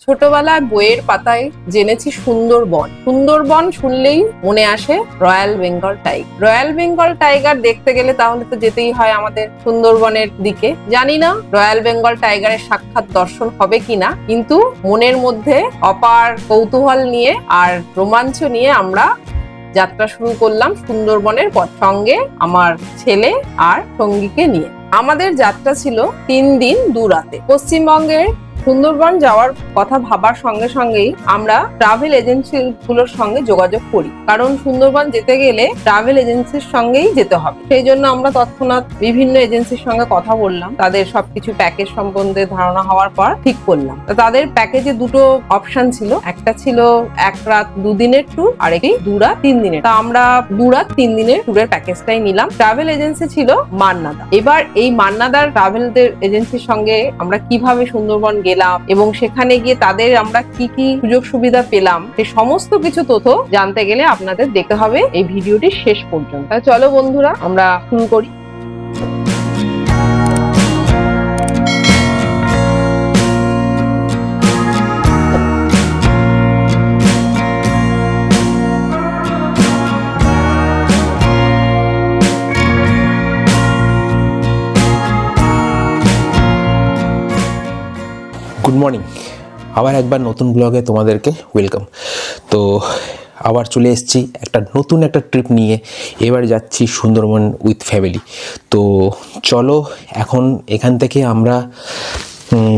ছোটবেলায় বইয়ের পাতায় জেনেছি সুন্দরবন। সুন্দরবন শুনলেই মনে আসে royal Bengal tiger. Royal Bengal tiger দেখতে গেলে তাহলে তো যেতেই হয় আমাদের সুন্দরবনের দিকে। জানি না রয়্যাল বেঙ্গল টাইগারের সাক্ষাৎ দর্শন হবে কিনা, কিন্তু মনের মধ্যে অপার কৌতূহল নিয়ে আর রোমাঞ্চ নিয়ে আমরা যাত্রা শুরু করলাম সুন্দরবনের পথ, সঙ্গে আমার ছেলে আর সঙ্গীকে নিয়ে। আমাদের যাত্রা ছিল 3 দিন 2 রাতে। পশ্চিমবঙ্গের সুন্দরবন যাওয়ার কথা ভাবার সঙ্গে সঙ্গেই আমরা ট্রাভেল এজেন্সি গুলোর সঙ্গে যোগাযোগ করি, কারণ সুন্দরবন যেতে গেলে ট্রাভেল এজেন্সির সঙ্গেই যেতে হবে। সেই জন্য আমরা তৎক্ষণাৎ বিভিন্ন এজেন্সির সঙ্গে কথা বললাম, তাদের সবকিছু প্যাকেজ সম্বন্ধে ধারণা হওয়ার পর ঠিক করলাম। তাদের প্যাকেজে দুটো অপশন ছিল, একটা ছিল 1 রাত 2 দিনের ট্যুর, আর একটি 2 রাত 3 দিনের। তা আমরা 2 রাত 3 দিনের ট্যুরের প্যাকেজটাই নিলাম। ট্রাভেল এজেন্সি ছিল মান্নাদা। এবার এই মান্নাদার ট্রাভেল এজেন্সির সঙ্গে আমরা কিভাবে সুন্দরবন গেলাম এবং সেখানে গিয়ে তাদের আমরা কি কি সুযোগ সুবিধা পেলাম, সেই সমস্ত কিছু তথ্য জানতে গেলে আপনাদের দেখতে হবে এই ভিডিওটি শেষ পর্যন্ত। চলো বন্ধুরা, আমরা শুরু করি। গুড মর্নিং, আবার একবার নতুন ব্লগে তোমাদেরকে ওয়েলকাম। তো আবার চলে এসেছি একটা নতুন একটা ট্রিপ নিয়ে। এবার যাচ্ছি সুন্দরবন উইথ ফ্যামিলি। তো চলো এখন এখান থেকে আমরা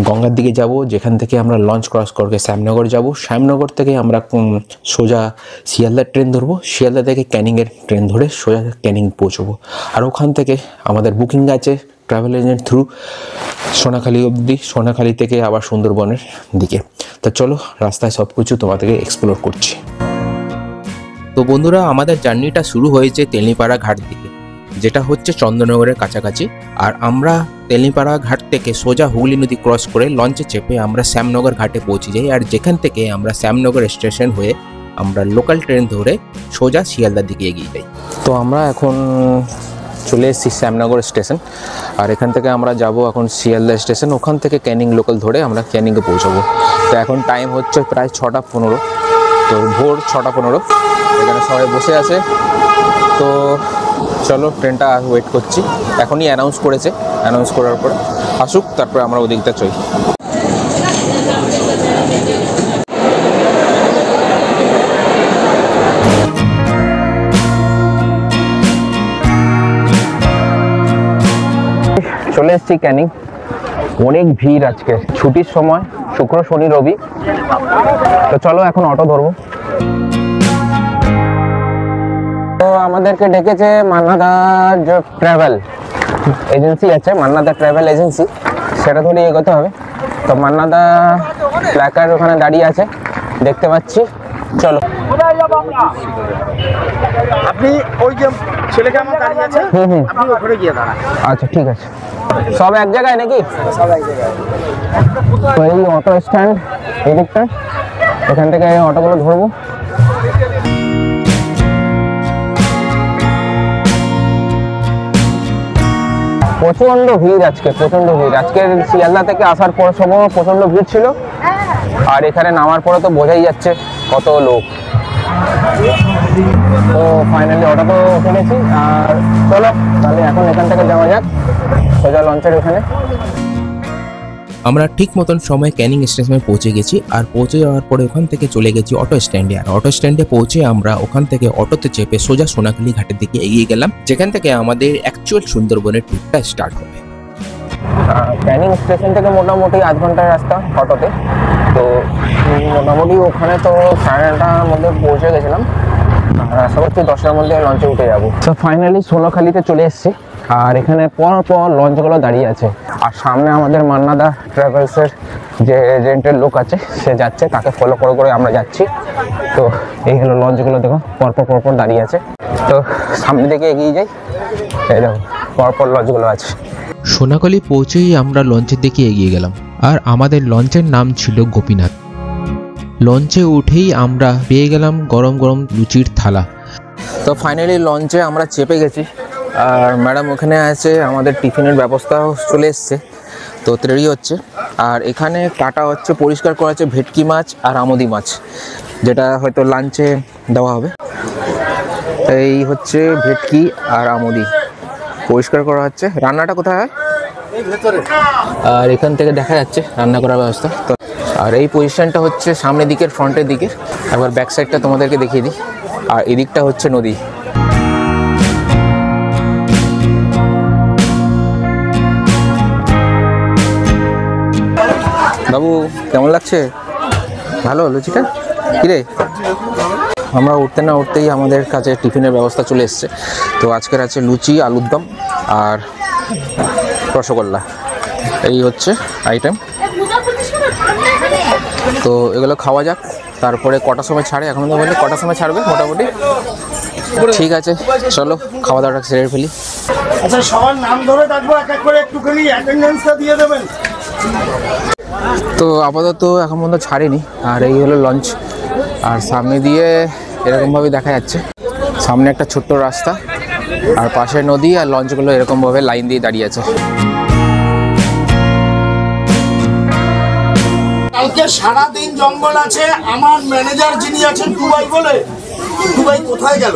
গঙ্গার দিকে যাব, যেখান থেকে আমরা লঞ্চ ক্রস করে শ্যামনগর যাব। শ্যামনগর থেকে আমরা সোজা শিয়ালদার ট্রেন ধরবো, শিয়ালদা থেকে ক্যানিংয়ের ট্রেন ধরে সোজা ক্যানিং পৌঁছবো। আর ওখান থেকে আমাদের বুকিং আছে ট্রাভেল এজেন্ট থ্রু সোনাখালি অবধি, সোনাখালি থেকে আবার সুন্দরবনের দিকে। তো চলো রাস্তায় সব কিছু তোমাদেরকে এক্সপ্লোর করছি। তো বন্ধুরা, আমাদের জার্নিটা শুরু হয়েছে তেলিপাড়া ঘাট থেকে, যেটা হচ্ছে চন্দননগরের কাছাকাছি। আর আমরা তেলিপাড়া ঘাট থেকে সোজা হুগলি নদী ক্রস করে লঞ্চে চেপে আমরা শ্যামনগর ঘাটে পৌঁছে যাই। আর যেখান থেকে আমরা শ্যামনগর স্টেশন হয়ে আমরা লোকাল ট্রেন ধরে সোজা শিয়ালদার দিকে এগিয়ে যাই। তো আমরা এখন চলে এসেছি শ্যামনগর স্টেশন, আর এখান থেকে আমরা যাব এখন শিয়ালদা স্টেশন। ওখান থেকে ক্যানিং লোকাল ধরে আমরা ক্যানিংয়ে পৌঁছাবো। তো এখন টাইম হচ্ছে প্রায় 6:15। তো ভোর 6:15, এখানে সবাই বসে আছে। তো চলো ট্রেনটা ওয়েট করছি, এখনই অ্যানাউন্স করেছে, অ্যানাউন্স করার পর আসুক, তারপরে আমরা ওদিকটা চলি। চলে এসেছি ক্যানিং। অনেক ভিড় আজকে, ছুটির সময়, শুক্র শনি রবি। তো চলো এখন অটো ধরবো। তো আমাদেরকে ডেকেছে মান্নাদার যে ট্রাভেল এজেন্সি আছে, মান্নাদা ট্রাভেল এজেন্সি, সেটা ধরে এগোতে হবে। তো মান্নাদা প্ল্যাকার্ড ওখানে দাঁড়িয়ে আছে, দেখতে পাচ্ছি। চলো। আপনি ওই যে ছেলেকে আমার দাঁড়িয়ে আছে, আপনি ওখানে গিয়ে দাঁড়ান। আচ্ছা ঠিক আছে। সব এক জায়গায় নাকি? সব এক জায়গায়। তো এই অটো স্ট্যান্ড এই দিকটা, এখান থেকে অটোগুলো ধরবো। প্রচন্ড ভিড় আজকে, প্রচন্ড ভিড়। আজকের শিয়ালদা থেকে আসার পর সময় প্রচন্ড ভিড় ছিল, আর এখানে নামার পরে তো বোঝাই যাচ্ছে কত লোক। তো ফাইনালি অটোতে উঠে গেছি, আর চলো তাহলে এখন এখান থেকে যাওয়া যাক সোজা লঞ্চের এখানে। আমরা ঠিক মতন সময় ক্যানিং স্টেশনে পৌঁছে গেছি। আর পৌঁছে যাওয়ার পরে ওখান থেকে চলে গেছি অটো স্ট্যান্ডে। আর অটো স্ট্যান্ডে পৌঁছে আমরা ওখান থেকে অটোতে চেপে সোজা সোনাখালি ঘাটের দিকে এগিয়ে গেলাম, যেখান থেকে আমাদের অ্যাকচুয়াল সুন্দরবনের ট্রিপটা স্টার্ট হবে। ক্যানিং স্টেশন থেকে মোটামুটি 8 ঘন্টার রাস্তা অটোতে। তো মোটামুটি ওখানে তো 9:30টার মধ্যে পৌঁছে গেছিলাম, আর আশা করছি 10টার মধ্যে লঞ্চে উঠে যাবো। তো ফাইনালি সোনাখালিতে চলে এসেছি, আর এখানে পর পর লঞ্চগুলো দাঁড়িয়ে আছে। আর সামনে আমাদের মান্নাদা ট্রাভেলসের যে এজেন্টের লোক আছে, সে যাচ্ছে, তাকে ফলো করে করে আমরা যাচ্ছি। তো এই হলো লঞ্চগুলো, দেখো পরপর পরপর দাঁড়িয়ে আছে। তো সামনে দিকে এগিয়ে যাই, এই দেখো পরপর লঞ্চগুলো আছে। সোনাখালি পৌঁছেই আমরা লঞ্চের দিকে এগিয়ে গেলাম, আর আমাদের লঞ্চের নাম ছিল গোপীনাথ। লঞ্চে উঠেই আমরা পেয়ে গেলাম গরম গরম লুচির থালা। তো ফাইনালি লঞ্চে আমরা চেপে গেছি, আর ম্যাডাম ওখানে আছে, আমাদের টিফিনের ব্যবস্থাও চলে এসছে। তো রেডি হচ্ছে। আর এখানে কাটা হচ্ছে, পরিষ্কার করা হচ্ছে ভেটকি মাছ আর আমোদি মাছ, যেটা হয়তো লাঞ্চে দেওয়া হবে। এই হচ্ছে ভেটকি আর আমোদি পরিষ্কার করা হচ্ছে। রান্নাটা কোথায় হয়? আর এখান থেকে দেখা যাচ্ছে রান্না করার ব্যবস্থা। তো আর এই পজিশনটা হচ্ছে সামনের দিকের, ফ্রন্টের দিকের। একবার ব্যাক সাইডটা তোমাদেরকে দেখিয়ে দিই। আর এদিকটা হচ্ছে নদী। বাবু কেমন লাগছে? ভালো লুচিটা? কিরে, আমরা উঠতে না উঠতেই আমাদের কাছে টিফিনের ব্যবস্থা চলে এসছে। তো আজকের আছে লুচি, আলুর দম আর রসগোল্লা, এই হচ্ছে আইটেম। তো এগুলো খাওয়া যাক, তারপরে কটার সময় ছাড়ে এখন তো বললে কটার সময় ছাড়বে মোটামুটি। ঠিক আছে চলো খাওয়া দাওয়াটা সেরে ফেলি। আচ্ছা সবার নাম ধরে থাকবো, এক এক করে একটুখানি অ্যাটেন্ডেন্সটা দিয়ে দেবেন। তো আপাতত এখন পর্যন্ত ছাড়েনি। আর এই হলো লঞ্চ, আর সামনে দিয়ে এরকমভাবে দেখা যাচ্ছে সামনে একটা ছোট্ট রাস্তা, আর পাশে নদী, আর লঞ্চগুলো এরকমভাবে লাইন দিয়ে দাঁড়িয়ে আছে। কালকে সারাদিন জঙ্গল আছে। আমার ম্যানেজার যিনি আছেন টুবাই বলে, টুবাই কোথায় গেল?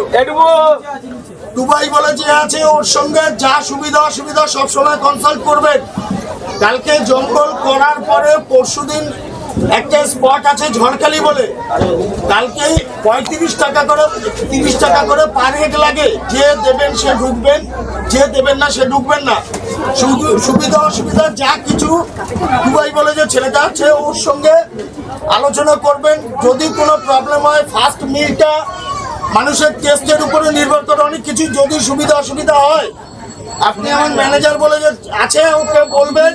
টুবাই বলে যে আছে, ওর সঙ্গে যা সুবিধা অসুবিধা সবসময় কনসাল্ট করবেন। কালকে জঙ্গল করার পরে পরশুদিন একটা স্পট আছে ঝড়খালি বলে, কালকে 35 টাকা করে 30 টাকা করে পার হেড লাগে। যে দেবেন সে ঢুকবেন, যে দেবেন না সে ঢুকবেন না। সুবিধা অসুবিধা যা কিছু দুবাই বলে যে ছেলেটা আছে, ওর সঙ্গে আলোচনা করবেন। যদি কোনো প্রবলেম হয়, ফার্স্ট মিলটা মানুষের টেস্টের উপরে নির্ভর করে অনেক কিছু। যদি সুবিধা অসুবিধা হয়, আপনি আমার ম্যানেজার বলে যে আছে, ওকে বলবেন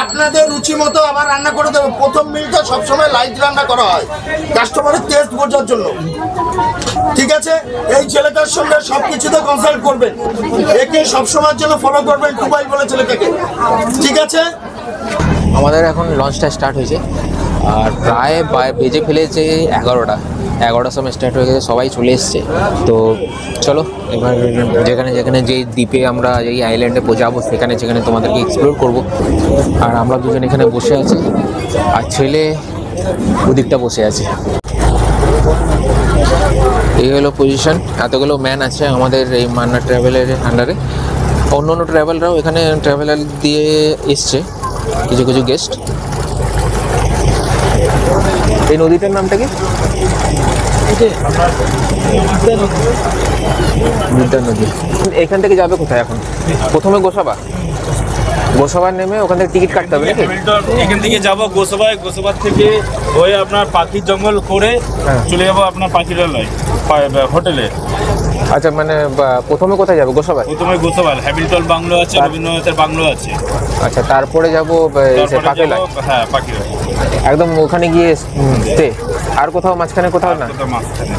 আপনাদের রুচি মতো আবার রান্না করে দেবে। প্রথম মিলটা সবসময় লাইট রান্না করা হয় কাস্টমারের টেস্ট বোঝার জন্য, ঠিক আছে? এই ছেলেটার সঙ্গে সব কিছুতে কনসাল্ট করবেন, একে সবসময়ের জন্য ফলো করবেন টুবাই বলে ছেলেটাকে, ঠিক আছে? আমাদের এখন লঞ্চটা স্টার্ট হয়েছে, আর প্রায় বেজে ফেলেছে 11টার সময় স্টার্ট হয়ে গেছে, সবাই চলে এসছে। তো চলো এবার যেখানে যেখানে যেই দ্বীপে আমরা এই আইল্যান্ডে যাবো সেখানে তোমাদেরকে এক্সপ্লোর করব। আর আমরা দুজন এখানে বসে আছি, আর ছেলে ওদিকটা বসে আছে। এই হলো পজিশন। এতগুলো ম্যান আছে আমাদের এই মান্না ট্রাভেলের আন্ডারে। অন্য অন্য ট্রাভেলরাও এখানে ট্রাভেলার দিয়ে এসছে, কিছু কিছু গেস্ট। এই নদীটার নামটা কি? বিদ্যা নদী। এখান থেকে যাবে কোথায় এখন? প্রথমে গোসাবার নেমে ওখান থেকে টিকিট কাটতে হবে নাকি? এখান থেকে যাবো গোসাবার থেকে হয়ে আপনার পাখির জঙ্গল করে চলে যাবো আপনার পাখিরালয় হোটেলে। আচ্ছা, মানে প্রথমে কোথায় যাবে? গোসাবার? প্রথমে গোসাবার, হ্যামিল্টন বাংলো আছে, রবীন্দ্রনাথের বাংলো আছে। আচ্ছা, তারপরে যাবো পাখিরালয়। হ্যাঁ, পাখিরালয় একদম ওখানে গিয়ে স্টে। আর কোথাও মাঝখানে কোথাও না? মাঝখানে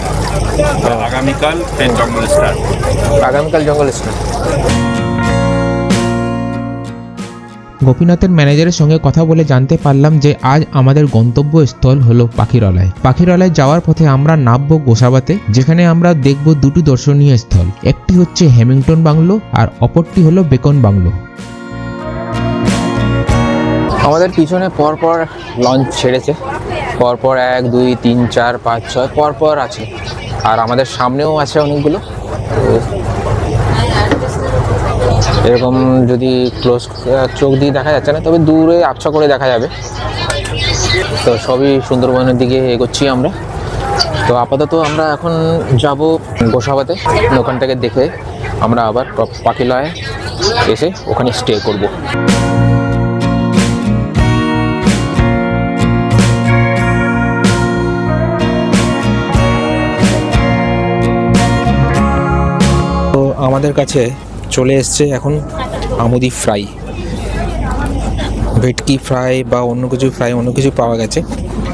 আগামীকাল জঙ্গল স্টার্ট। আগামীকাল জঙ্গল স্টার্ট। গোপীনাথের ম্যানেজারের সঙ্গে কথা বলে জানতে পারলাম যে আজ আমাদের গন্তব্যস্থল হলো পাখিরালয়। পাখিরালয় যাওয়ার পথে আমরা নামবো গোসাবাতে, যেখানে আমরা দেখব দুটি দর্শনীয় স্থল। একটি হচ্ছে হ্যামিল্টন বাংলো আর অপরটি হলো বেকন বাংলো। আমাদের পিছনে পরপর লঞ্চ ছেড়েছে, পরপর 1 2 3 4 5 6 পরপর আছে। আর আমাদের সামনেও আছে অনেকগুলো। এরকম যদি ক্লোজ চোখ দিয়ে দেখা যাচ্ছে না, তবে দূরে আবছা করে দেখা যাবে। তো সবই সুন্দরবনের দিকে এগোচ্ছি আমরা। তো আপাতত আমরা এখন যাব গোসাবাতে। ওখান থেকে দেখে আমরা আবার পাখিরালয়ে এসে ওখানে স্টে করব। তো আমাদের কাছে চলে এসছে এখন আমুদি ফ্রাই, ভেটকি ফ্রাই বা অন্য কিছু পাওয়া গেছে,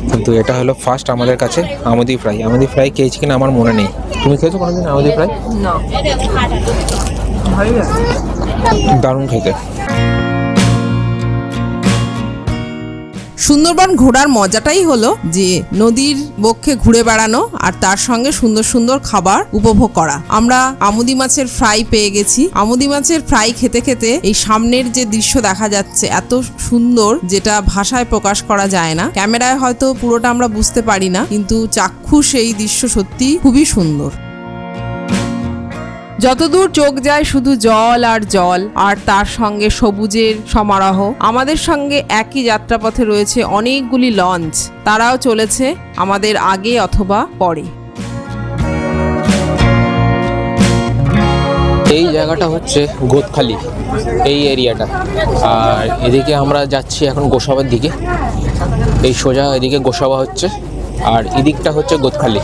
কিন্তু এটা হলো ফার্স্ট আমাদের কাছে আমুদি ফ্রাই। আমুদি ফ্রাই খেয়েছি কিনা আমার মনে নেই। তুমি খেয়েছো কোনোদিন আমুদি ফ্রাই? না, দারুণ খেতে। সুন্দরবন ঘোরার মজাটাই হলো যে নদীর বক্ষে ঘুরে বেড়ানো আর তার সঙ্গে সুন্দর সুন্দর খাবার উপভোগ করা। আমরা আমুদি মাছের ফ্রাই পেয়ে গেছি। আমুদি মাছের ফ্রাই খেতে খেতে এই সামনের যে দৃশ্য দেখা যাচ্ছে এত সুন্দর, যেটা ভাষায় প্রকাশ করা যায় না। ক্যামেরায় হয়তো পুরোটা আমরা বুঝতে পারি না, কিন্তু চাক্ষুষ এই দৃশ্য সত্যি খুবই সুন্দর। যতদূর চোখ যায় শুধু জল আর জল, আর তার সঙ্গে সবুজের সমারোহ। আমাদের সঙ্গে একই যাত্রাপথে রয়েছে অনেকগুলি লঞ্চ, তারাও চলেছে আমাদের আগে অথবা পরে। এই জায়গাটা হচ্ছে গোদখালি, এই এরিয়াটা। আর এদিকে আমরা যাচ্ছি এখন গোসাবার দিকে। এই সোজা এদিকে গোসাবা হচ্ছে, আর এদিকটা হচ্ছে গোদখালি।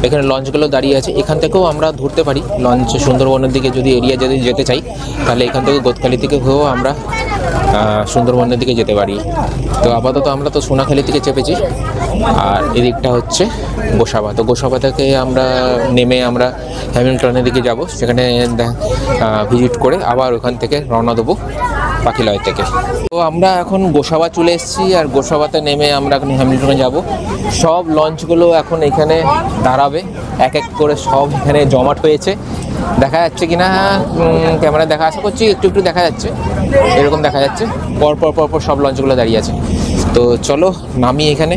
এখানে লঞ্চগুলো দাঁড়িয়ে আছে, এখান থেকেও আমরা ধরতে পারি লঞ্চ। সুন্দরবনের দিকে যদি এরিয়া যদি যেতে চাই তাহলে এখান থেকে গোদখালি থেকে হয়েও আমরা সুন্দরবনের দিকে যেতে পারি। তো আপাতত আমরা তো সোনাখালি থেকে চেপেছি, আর এদিকটা হচ্ছে গোসাবা। তো গোসাবা থেকে আমরা নেমে আমরা হ্যামিল্টনের দিকে যাব, সেখানে ভিজিট করে আবার ওখান থেকে রওনা দেবো পাখিলয় থেকে। তো আমরা এখন গোসাবা চলে এসেছি, আর গোসাবাতে নেমে আমরা এখন হ্যামিল্টনে যাব। সব লঞ্চগুলো এখন এখানে দাঁড়াবে, এক এক করে সব এখানে জমাট হয়েছে। দেখা যাচ্ছে কিনা ক্যামেরা দেখা, আশা করছি একটু একটু দেখা যাচ্ছে, এরকম দেখা যাচ্ছে। পরপর পরপর সব লঞ্চগুলো দাঁড়িয়ে আছে। তো চলো নামি এখানে।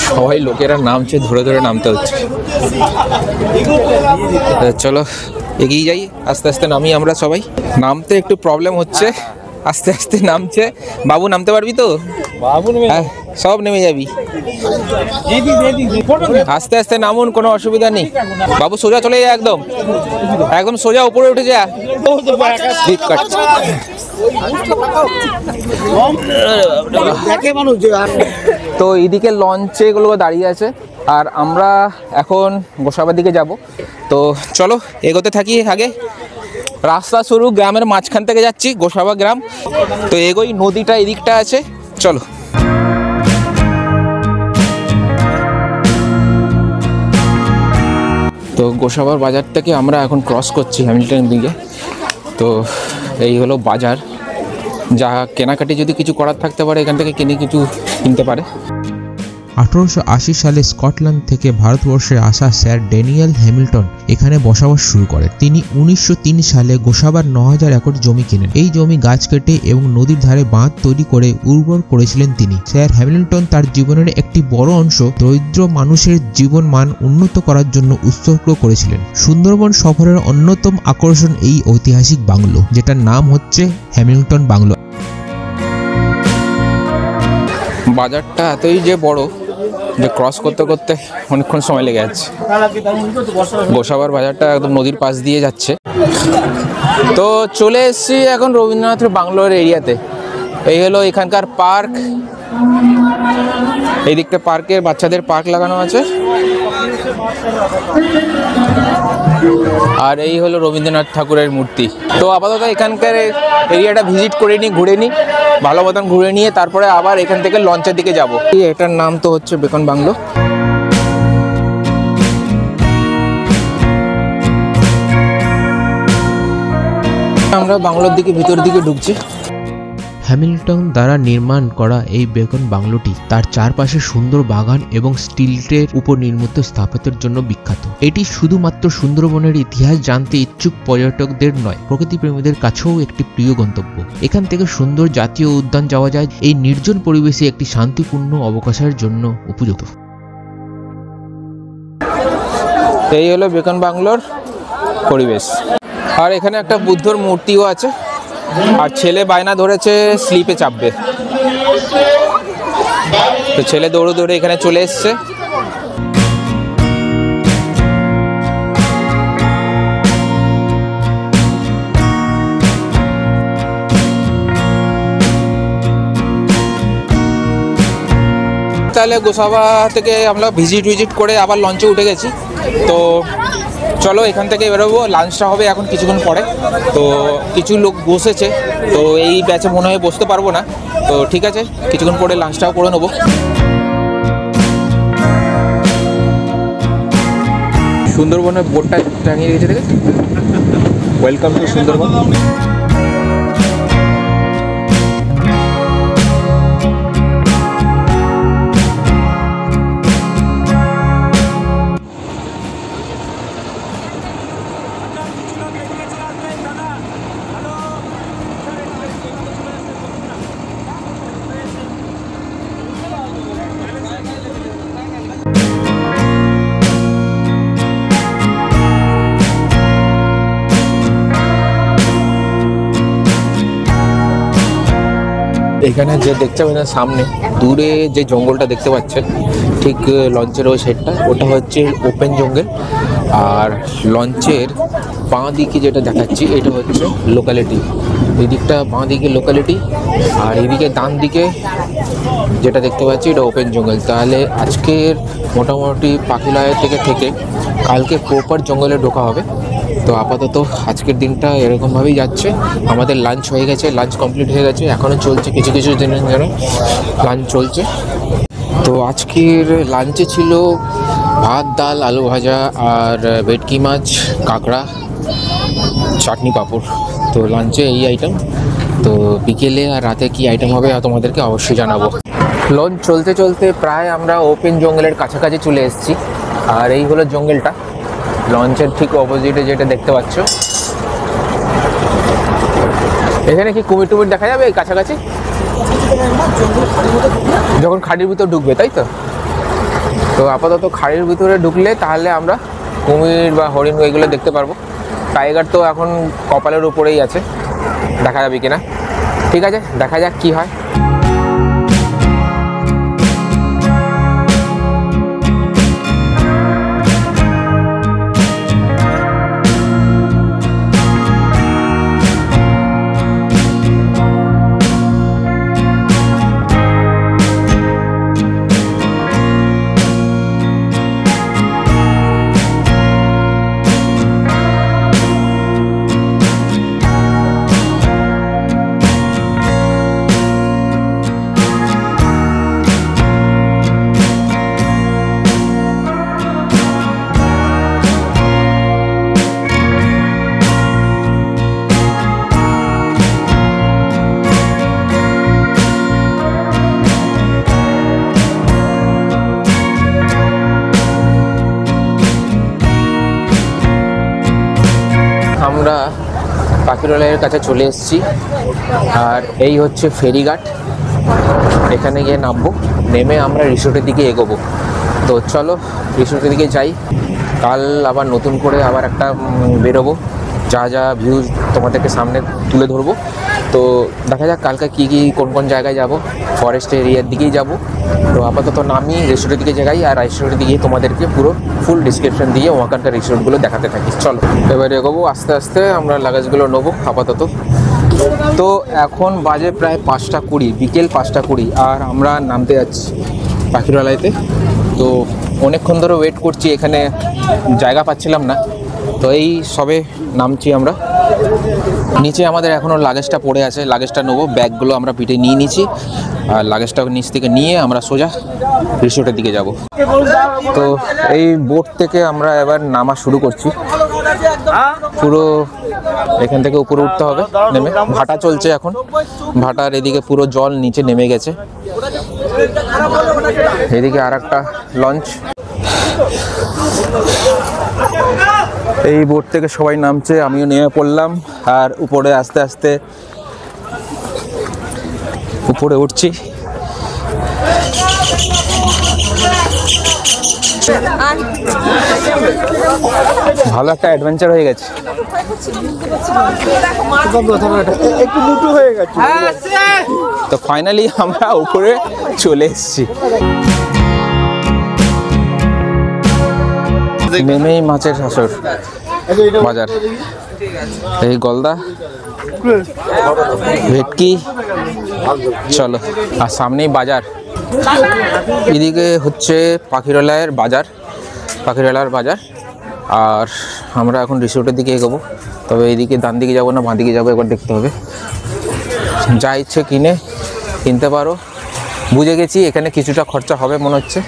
সবাই লোকেরা নামছে, ধরে ধরে নামতে হচ্ছে। চলো এগিয়ে যাই, আস্তে আস্তে নামি আমরা সবাই। নামতে একটু প্রবলেম হচ্ছে, আস্তে আস্তে নামছে। বাবু নামতে পারবি তো? হ্যাঁ, সব নেমে যাবি, আস্তে আস্তে নামুন, কোনো অসুবিধা নেই। বাবু সোজা চলে যা, একদম একদম সোজা উপরে উঠে যা। তো এইদিকে লঞ্চে এগুলো দাঁড়িয়ে আছে, আর আমরা এখন গোসাবার দিকে যাব। তো চলো এগোতে থাকি। আগে রাস্তা শুরু গ্রামের মাঝখান থেকে যাচ্ছি, গোসাবা গ্রাম। তো এগোই, নদীটা এদিকটা আছে, চলো। তো গোসাবার বাজার থেকে আমরা এখন ক্রস করছি হ্যামিল্টনের দিকে। তো এই হলো বাজার, যা কেনাকাটি যদি কিছু করার থাকতে পারে এখান থেকে কিছু কিনতে পারে। 1880 সালে স্কটল্যান্ড থেকে ভারতবর্ষে আসা স্যার ড্যানিয়েল হ্যামিল্টন এখানে বসবাস শুরু করেন। তিনি 1903 সালে গোসাবার 9000 একর জমি কেনেন। এই জমি গাছ কেটে এবং নদীর ধারে বাঁধ তৈরি করে উর্বর করেছিলেন তিনি। স্যার হ্যামিল্টন তার জীবনের একটি বড় অংশ দরিদ্র মানুষের জীবন মান উন্নত করার জন্য উৎসর্গ করেছিলেন। সুন্দরবন সফরের অন্যতম আকর্ষণ এই ঐতিহাসিক বাংলো, যেটার নাম হচ্ছে হ্যামিল্টন বাংলো। বাজারটা এতই যে বড় যে ক্রস করতে করতে অনেকক্ষণ সময় লেগে যাচ্ছে। গোসাবার বাজারটা একদম নদীর পাশ দিয়ে যাচ্ছে। তো চলে এসেছি এখন রবীন্দ্রনাথের বাংলোর এরিয়াতে। এই হলো এখানকার পার্ক, এই দিকটা পার্কের বাচ্চাদের পার্ক লাগানো আছে, আর এই হলো রবীন্দ্রনাথ ঠাকুরের মূর্তি। তো আপাতত এখানকার এরিয়াটা ভিজিট করে নিই, ঘুরে নিই, ভালো মতন ঘুরে নিয়ে তারপরে আবার এখান থেকে লঞ্চের দিকে যাব। এটার নাম তো হচ্ছে বেকন বাংলো। আমরা বাংলোর দিকে ভিতর দিকে ঢুকছি। হ্যামিল্টন দ্বারা নির্মাণ করা এই বেকন বাংলোটি তার চারপাশে সুন্দর বাগান এবং স্টিলের উপর নির্মিত স্থাপত্যের জন্য বিখ্যাত। এটি শুধুমাত্র সুন্দরবনের ইতিহাস জানতে ইচ্ছুক পর্যটকদের নয়, প্রকৃতিপ্রেমীদের কাছেও একটি প্রিয় গন্তব্য। এখান থেকে সুন্দর জাতীয় উদ্যান যাওয়া যায়। এই নির্জন পরিবেশে একটি শান্তিপূর্ণ অবকাশের জন্য উপযুক্ত। এই হলো বেকন বাংলোর পরিবেশ। আর এখানে একটা বুদ্ধর মূর্তিও আছে, আর ছেলে বায়না ধরেছে স্লিপে চাপবে। তো ছেলে দৌড়ে দৌড়ে এখানে চলে এসছে। তাহলে গোসাবা থেকে আমরা ভিজিট করে আবার লঞ্চে উঠে গেছি। তো চলো এখান থেকে বেরোবো, লাঞ্চটা হবে এখন কিছুক্ষণ পরে। তো কিছু লোক বসেছে, তো এই ব্যাচে মনে হয় বসতে পারবো না। তো ঠিক আছে, কিছুক্ষণ পরে লাঞ্চটাও করে নেবো। সুন্দরবনের বোর্ডটা টাঙিয়ে রেখেছে, দেখে ওয়েলকাম টু সুন্দরবন। এখানে যে দেখতে পাচ্ছেন সামনে দূরে যে জঙ্গলটা দেখতে পাচ্ছেন, ঠিক লঞ্চের ওই সাইডটা, ওটা হচ্ছে ওপেন জঙ্গল। আর লঞ্চের বাঁ দিকে যেটা দেখাচ্ছি এটা হচ্ছে লোকালিটি। এই দিকটা বাঁ দিকে লোকালিটি, আর এদিকে ডান দিকে যেটা দেখতে পাচ্ছি এটা ওপেন জঙ্গল। তাহলে আজকের মোটামুটি পাখিরালয় থেকে কালকে প্রপার জঙ্গলে ঢোকা হবে। তো আপাতত আজকের দিনটা এরকমভাবেই যাচ্ছে। আমাদের লাঞ্চ হয়ে গেছে, লাঞ্চ কমপ্লিট হয়ে গেছে, এখনও চলছে, কিছু কিছু দিনের জন্য লাঞ্চ চলছে। তো আজকের লাঞ্চে ছিল ভাত, ডাল, আলু ভাজা আর ভেটকি মাছ, কাঁকড়া, চাটনি, পাঁপড়। তো লাঞ্চে এই আইটেম। তো বিকেলে আর রাতে কি আইটেম হবে তোমাদেরকে অবশ্যই জানাবো। লঞ্চ চলতে চলতে প্রায় আমরা ওপেন জঙ্গলের কাছাকাছি চলে এসেছি। আর এই হলো জঙ্গলটা, লঞ্চের ঠিক অপোজিটে যেটা দেখতে পাচ্ছ। এখানে কি কুমির টুমির দেখা যাবে এই কাছাকাছি? যখন খাড়ির ভিতর ঢুকবে, তাই তো? তো আপাতত খাড়ির ভিতরে ঢুকলে তাহলে আমরা কুমির বা হরিণ এগুলো দেখতে পারবো। টাইগার তো এখন কপালের উপরেই আছে, দেখা যাবে কিনা। ঠিক আছে, দেখা যাক কি হয়। আমরা পাখিরালয়ের কাছে চলে এসেছি, আর এই হচ্ছে ফেরিঘাট। এখানে গিয়ে নামবো, নেমে আমরা রিসোর্টের দিকে এগোবো। তো চলো রিসোর্টের দিকে যাই। কাল আবার নতুন করে আবার একটা বেরোবো, যা যা ভিউ তোমাদেরকে সামনে তুলে ধরবো। তো দেখা যাক কালকে কী কী কোন কোন জায়গায় যাব। ফরেস্ট এরিয়ার দিকেই যাব। তো আপাতত নামি রিসোর্টের দিকে যাই, আর রিসোর্টের দিকে তোমাদেরকে পুরো ফুল ডিসক্রিপশন দিয়ে ওখানকার রিসোর্টগুলো দেখাতে থাকি। চলো এবারে এগোবো, আস্তে আস্তে আমরা লাগেজগুলো নেবো আপাতত। তো এখন বাজে প্রায় 5:20, বিকেল 5:20, আর আমরা নামতে যাচ্ছি পাখিরালয়তে। তো অনেকক্ষণ ধরে ওয়েট করছি, এখানে জায়গা পাচ্ছিলাম না। তো এই সবে নামছি আমরা। নিচে আমাদের এখনও লাগেজটা পড়ে আছে, লাগেজটা নেবো। ব্যাগগুলো আমরা পিঠে নিয়ে নিয়েছি, আর লাগেজটা নিচ থেকে নিয়ে আমরা সোজা রিসোর্টের দিকে যাব। তো এই বোট থেকে আমরা এবার নামা শুরু করছি। পুরো এখান থেকে উপরে উঠতে হবে, নেমে ভাটা চলছে এখন। ভাটার এদিকে পুরো জল নিচে নেমে গেছে। এদিকে আর একটা লঞ্চ। এই বোট থেকে সবাই নামছে, আমিও নেমে পড়লাম। আর উপরে আস্তে আস্তে উপরে উঠছি। ভালো একটা অ্যাডভেঞ্চার হয়ে গেছে। একটু মুটু হয়ে গেছে। তো ফাইনালি আমরা উপরে চলে এসেছি। নেমেই মাছের শাসর বাজার, এই গলদা, ভেটকি। চলো, আর সামনেই বাজার। এদিকে হচ্ছে পাখিরালয়ের বাজার, পাখিরালয়ের বাজার। আর আমরা এখন রিসোর্টের দিকে এগোবো। তবে এইদিকে ডান দিকে যাবো না বাঁ দিকে যাবো একবার দেখতে হবে। যা ইচ্ছে কিনতে পারো। বুঝে গেছি এখানে কিছুটা খরচা হবে মনে হচ্ছে।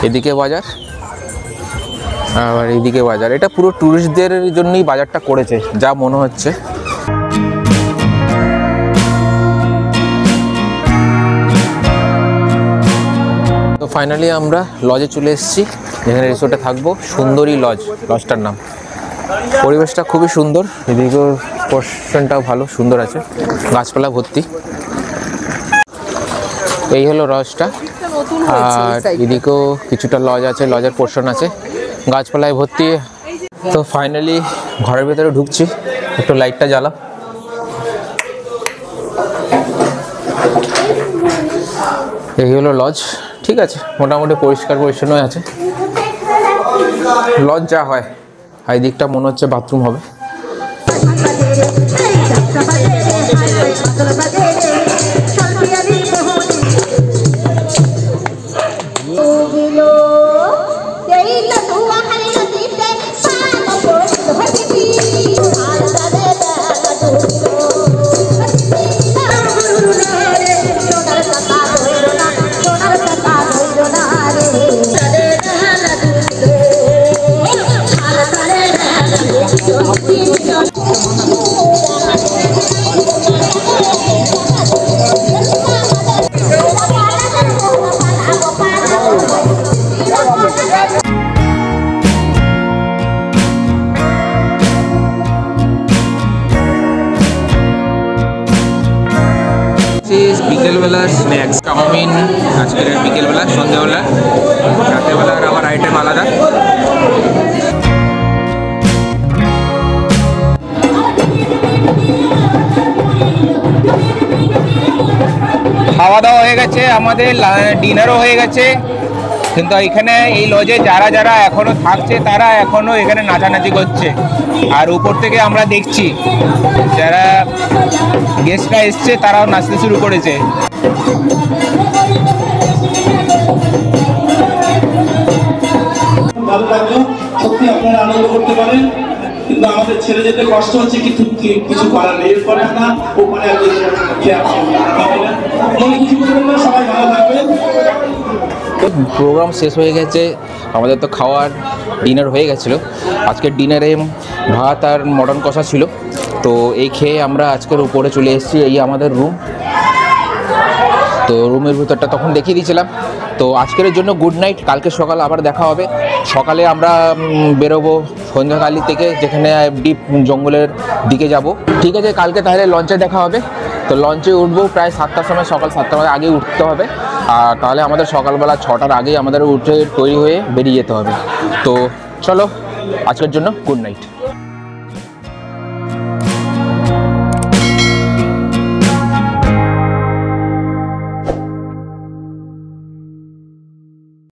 এদিকে বাজার, আবার এইদিকে বাজার। এটা পুরো ট্যুরিস্টদের জন্যই বাজারটা করেছে যা মনে হচ্ছে। তো ফাইনালি আমরা লজে চলে এসেছি, যেখানে রিসোর্টে থাকবো। সুন্দরী লজ, লজটার নাম। পরিবেশটা খুবই সুন্দর, এদিকেও পোর্শনটাও ভালো সুন্দর আছে, গাছপালা ভর্তি। এই হলো লজটা। আর এদিকেও কিছুটা লজ আছে, লজের পোর্শন আছে, গাছপালায় ভর্তি। তো ফাইনালি ঘরের ভেতরে ঢুকছি, একটু লাইটটা জ্বালা। এই হলো লজ, ঠিক আছে, মোটামুটি পরিষ্কার পরিচ্ছন্ন আছে লজ যা হয়। এই দিকটা মনে হচ্ছে বাথরুম হবে। বিকেলবেলা স্ন্যাক্স, চাউমিন আজকের বিকেলবেলা, সন্ধ্যাবেলা, রাতেরবেলার আবার আইটেম আলাদা। খাওয়া দাওয়া হয়ে গেছে, আমাদের ডিনারও হয়ে গেছে, কিন্তু এখানে এই লজে যারা যারা এখনো থাকছে তারা এখনো এখানে নাচানাচি করছে। আর উপর থেকে আমরা দেখছি যারা গেস্টরা এসছে তারাও নাচতে শুরু করেছে। ভালো লাগলো, সত্যি আপনারা আনন্দ করতে পারেন, কিন্তু আমাদের ছেড়ে যেতে কষ্ট হচ্ছে, কিন্তু কিছু করার নেই। এরপরে আমরা ওখানে কিছু করবেন না, সবাই ভালো থাকবেন। প্রোগ্রাম শেষ হয়ে গেছে, আমাদের তো খাওয়ার ডিনার হয়ে গেছিলো। আজকের ডিনারে ভাত আর মটন কষা ছিল, তো এই খেয়ে আমরা আজকের উপরে চলে এসেছি। এই আমাদের রুম, তো রুমের ভিতরটা তখন দেখিয়ে দিয়েছিলাম। তো আজকের জন্য গুড নাইট, কালকে সকাল আবার দেখা হবে। সকালে আমরা বেরোবো সন্ধ্যাকালী থেকে, যেখানে ডিপ জঙ্গলের দিকে যাব। ঠিক আছে, কালকে তাহলে লঞ্চে দেখা হবে। তো লঞ্চে উঠবো প্রায় 7টার সময়, সকাল 7টার আগে উঠতে হবে। আর তাহলে আমাদের সকালবেলা 6টার আগেই আমাদের উঠে তৈরি হয়ে বেরিয়ে যেতে হবে। তো চলো, আজকের জন্য গুড নাইট।